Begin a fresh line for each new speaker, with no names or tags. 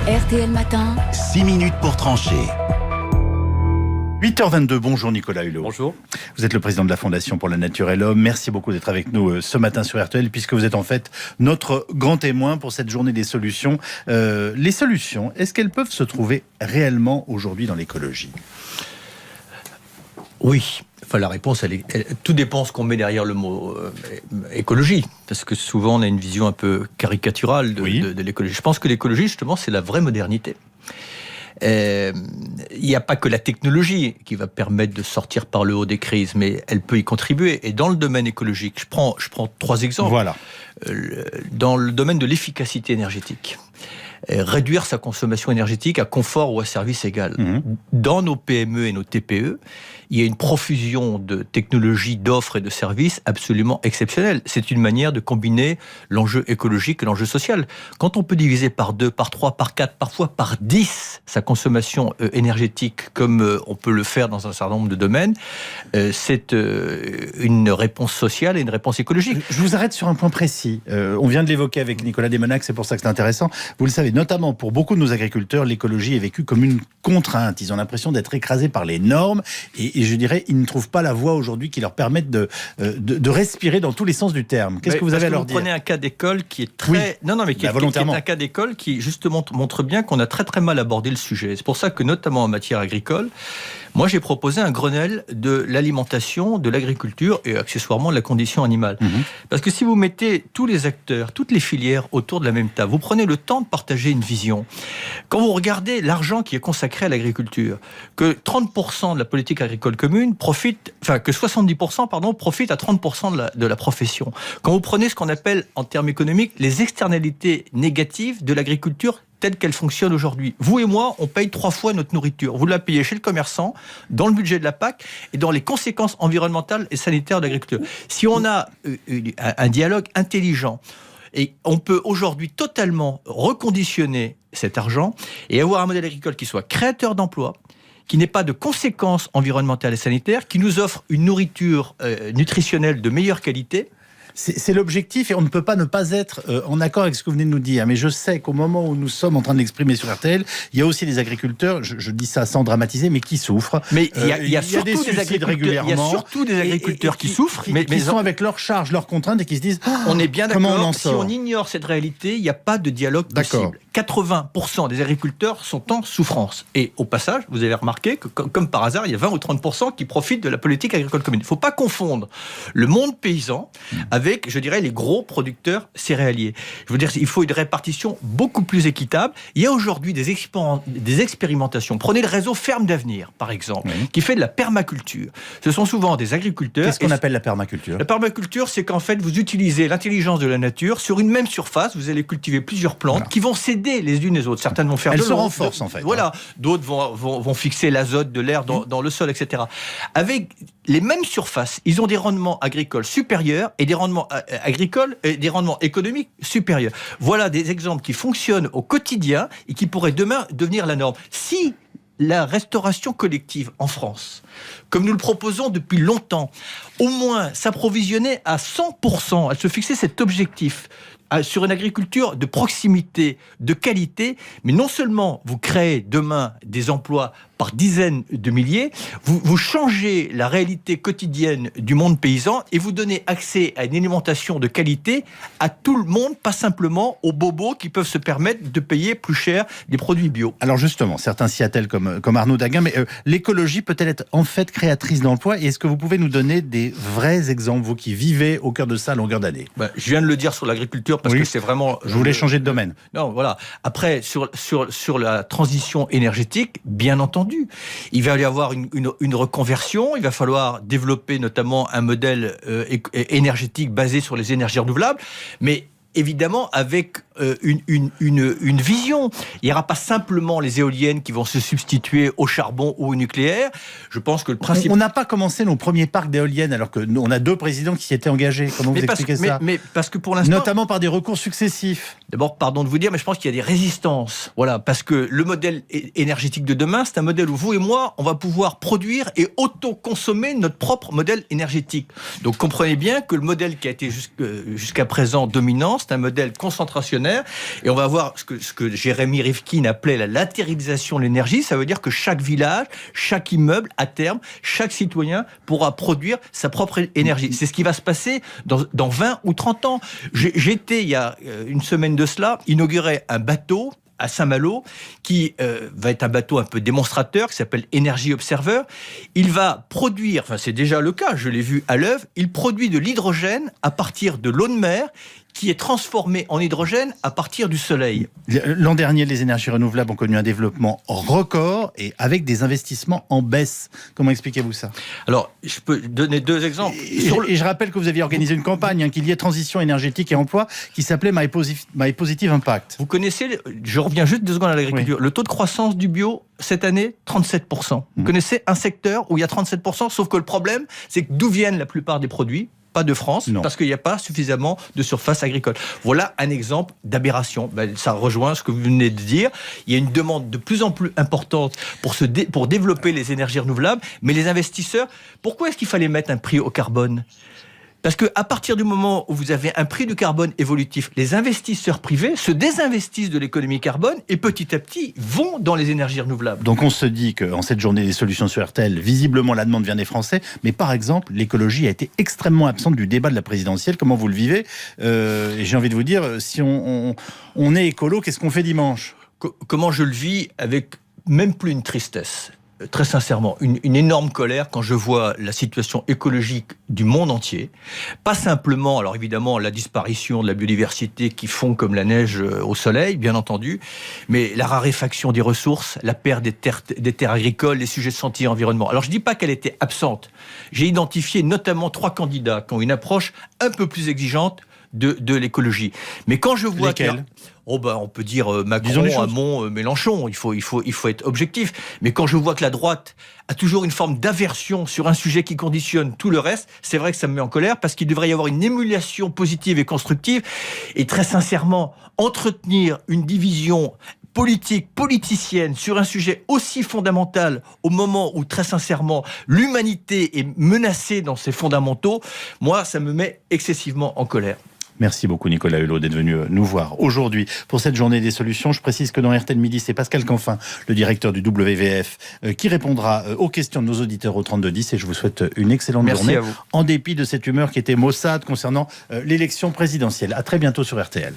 RTL Matin.
6 minutes pour trancher. 8h22, bonjour Nicolas Hulot.
Bonjour.
Vous êtes le président de la Fondation pour la Nature et l'Homme. Merci beaucoup d'être avec nous ce matin sur RTL, puisque vous êtes en fait notre grand témoin pour cette journée des solutions. Les solutions, est-ce qu'elles peuvent se trouver réellement aujourd'hui dans l'écologie ?
Oui. Enfin, la réponse, tout dépend ce qu'on met derrière le mot écologie. Parce que souvent, on a une vision un peu caricaturale de l'écologie. Je pense que l'écologie, justement, c'est la vraie modernité. Il n'y a pas que la technologie qui va permettre de sortir par le haut des crises, mais elle peut y contribuer. Et dans le domaine écologique, je prends 3 exemples.
Voilà.
Dans le domaine de l'efficacité énergétique, réduire sa consommation énergétique à confort ou à service égal. Dans nos PME et nos TPE, il y a une profusion de technologies, d'offres et de services absolument exceptionnelles. C'est une manière de combiner l'enjeu écologique et l'enjeu social. Quand on peut diviser par 2, par 3, par 4, parfois par 10 sa consommation énergétique, comme on peut le faire dans un certain nombre de domaines, c'est une réponse sociale et une réponse écologique.
Je vous arrête sur un point précis. On vient de l'évoquer avec Nicolas Desmonac, c'est pour ça que c'est intéressant. Vous le savez, notamment pour beaucoup de nos agriculteurs, l'écologie est vécue comme une contrainte. Ils ont l'impression d'être écrasés par les normes et je dirais, ils ne trouvent pas la voie aujourd'hui qui leur permette de respirer dans tous les sens du terme. Qu'est-ce que vous avez à leur dire ?
Vous prenez un cas d'école qui est très... qui est un cas d'école qui justement montre bien qu'on a très très mal abordé le sujet. C'est pour ça que notamment en matière agricole, moi j'ai proposé un Grenelle de l'alimentation, de l'agriculture et accessoirement de la condition animale. Parce que si vous mettez tous les acteurs, toutes les filières autour de la même table, vous prenez le temps de partager une vision. Quand vous regardez l'argent qui est consacré à l'agriculture, que 30% de la politique agricole commune profite, enfin que 70% profite à 30% de la profession. Quand vous prenez ce qu'on appelle en termes économiques les externalités négatives de l'agriculture telle qu'elle fonctionne aujourd'hui. Vous et moi, on paye 3 fois notre nourriture. Vous la payez chez le commerçant, dans le budget de la PAC et dans les conséquences environnementales et sanitaires de l'agriculture. Si on a un dialogue intelligent, et on peut aujourd'hui totalement reconditionner cet argent et avoir un modèle agricole qui soit créateur d'emplois, qui n'ait pas de conséquences environnementales et sanitaires, qui nous offre une nourriture nutritionnelle de meilleure qualité.
C'est l'objectif et on ne peut pas ne pas être en accord avec ce que vous venez de nous dire. Mais je sais qu'au moment où nous sommes en train de l'exprimer sur RTL, il y a aussi des agriculteurs, je dis ça sans dramatiser, mais qui souffrent.
Mais il y a surtout des agriculteurs qui souffrent, qui
sont avec leurs charges, leurs contraintes et qui se disent
on est bien d'accord, si
on
on ignore cette réalité, il n'y a pas de dialogue possible. 80% des agriculteurs sont en souffrance. Et au passage, vous avez remarqué que comme par hasard, il y a 20 ou 30% qui profitent de la politique agricole commune. Il ne faut pas confondre le monde paysan avec, je dirais, les gros producteurs céréaliers. Je veux dire, il faut une répartition beaucoup plus équitable. Il y a aujourd'hui des expérimentations. Prenez le réseau Ferme d'Avenir, par exemple, qui fait de la permaculture. Ce sont souvent des agriculteurs...
Qu'est-ce qu'on appelle la permaculture ?
La permaculture, c'est qu'en fait, vous utilisez l'intelligence de la nature. Sur une même surface, vous allez cultiver plusieurs plantes qui vont s'aider les unes les autres. Certaines vont faire
Elles se renforcent, en fait.
Voilà. D'autres vont fixer l'azote de l'air dans le sol, etc. Avec les mêmes surfaces, ils ont des rendements agricoles supérieurs et des rendements agricoles et des rendements économiques supérieurs. Voilà des exemples qui fonctionnent au quotidien et qui pourraient demain devenir la norme. Si la restauration collective en France, comme nous le proposons depuis longtemps, au moins s'approvisionner à 100%, à se fixer cet objectif sur une agriculture de proximité, de qualité, mais non seulement vous créez demain des emplois par dizaines de milliers, vous changez la réalité quotidienne du monde paysan et vous donnez accès à une alimentation de qualité à tout le monde, pas simplement aux bobos qui peuvent se permettre de payer plus cher des produits bio.
Alors justement, certains s'y attellent comme Arnaud Daguin, mais l'écologie peut-elle être en fait créatrice d'emplois ? Et est-ce que vous pouvez nous donner des vrais exemples, vous qui vivez au cœur de ça à longueur d'année ?
Je viens de le dire sur l'agriculture parce que c'est vraiment...
Je voulais changer de domaine.
Non, voilà. Après, sur la transition énergétique, bien entendu, il va y avoir une reconversion, il va falloir développer notamment un modèle énergétique basé sur les énergies renouvelables, mais évidemment avec une vision. Il n'y aura pas simplement les éoliennes qui vont se substituer au charbon ou au nucléaire. Je pense que le principe...
On n'a pas commencé nos premiers parcs d'éoliennes alors qu'on a 2 présidents qui s'y étaient engagés. Comment vous expliquez ça ?
mais parce que pour l'instant...
Notamment par des recours successifs.
D'abord, pardon de vous dire, mais je pense qu'il y a des résistances. Voilà, parce que le modèle énergétique de demain, c'est un modèle où vous et moi, on va pouvoir produire et auto-consommer notre propre modèle énergétique. Donc comprenez bien que le modèle qui a été jusqu'à présent dominant, c'est un modèle concentrationnaire, et on va voir ce que Jérémy Rifkin appelait la latéralisation de l'énergie. Ça veut dire que chaque village, chaque immeuble, à terme, chaque citoyen pourra produire sa propre énergie. C'est ce qui va se passer dans 20 ou 30 ans. J'étais, il y a une semaine de cela, inauguré un bateau à Saint-Malo, qui va être un bateau un peu démonstrateur, qui s'appelle Energy Observer. Il va produire, enfin c'est déjà le cas, je l'ai vu à l'œuvre, il produit de l'hydrogène à partir de l'eau de mer, qui est transformé en hydrogène à partir du soleil.
L'an dernier, les énergies renouvelables ont connu un développement record et avec des investissements en baisse. Comment expliquez-vous ça?
Alors, je peux donner 2 exemples.
Et je rappelle que vous aviez organisé une campagne qui liait transition énergétique et emploi qui s'appelait My Positive Impact.
Vous connaissez, je reviens juste 2 secondes à l'agriculture, le taux de croissance du bio cette année, 37%. Vous connaissez un secteur où il y a 37%, sauf que le problème, c'est que d'où viennent la plupart des produits? Pas de France, parce qu'il n'y a pas suffisamment de surface agricole. Voilà un exemple d'aberration. Ça rejoint ce que vous venez de dire. Il y a une demande de plus en plus importante pour développer les énergies renouvelables, mais les investisseurs, pourquoi est-ce qu'il fallait mettre un prix au carbone ? Parce qu'à partir du moment où vous avez un prix du carbone évolutif, les investisseurs privés se désinvestissent de l'économie carbone et petit à petit vont dans les énergies renouvelables.
Donc on se dit qu'en cette journée des solutions sur RTL, visiblement la demande vient des Français, mais par exemple, l'écologie a été extrêmement absente du débat de la présidentielle. Comment vous le vivez ? Et j'ai envie de vous dire, si on est écolo, qu'est-ce qu'on fait dimanche ?
Comment je le vis avec même plus une tristesse ? Très sincèrement, une énorme colère quand je vois la situation écologique du monde entier. Pas simplement, alors évidemment, la disparition de la biodiversité qui fond comme la neige au soleil, bien entendu, mais la raréfaction des ressources, la perte des terres agricoles, les sujets de santé et environnement. Alors je ne dis pas qu'elle était absente. J'ai identifié notamment 3 candidats qui ont une approche un peu plus exigeante de l'écologie. Mais quand je vois on peut dire Macron, Hamon, Mélenchon, il faut être objectif. Mais quand je vois que la droite a toujours une forme d'aversion sur un sujet qui conditionne tout le reste, c'est vrai que ça me met en colère, parce qu'il devrait y avoir une émulation positive et constructive. Et très sincèrement, entretenir une division politicienne sur un sujet aussi fondamental au moment où, très sincèrement, l'humanité est menacée dans ses fondamentaux, moi, ça me met excessivement en colère.
Merci beaucoup Nicolas Hulot d'être venu nous voir aujourd'hui pour cette journée des solutions. Je précise que dans RTL Midi, c'est Pascal Canfin, le directeur du WWF, qui répondra aux questions de nos auditeurs au 3210, et je vous souhaite une excellente journée, en dépit de cette humeur qui était maussade concernant l'élection présidentielle. À très bientôt sur RTL.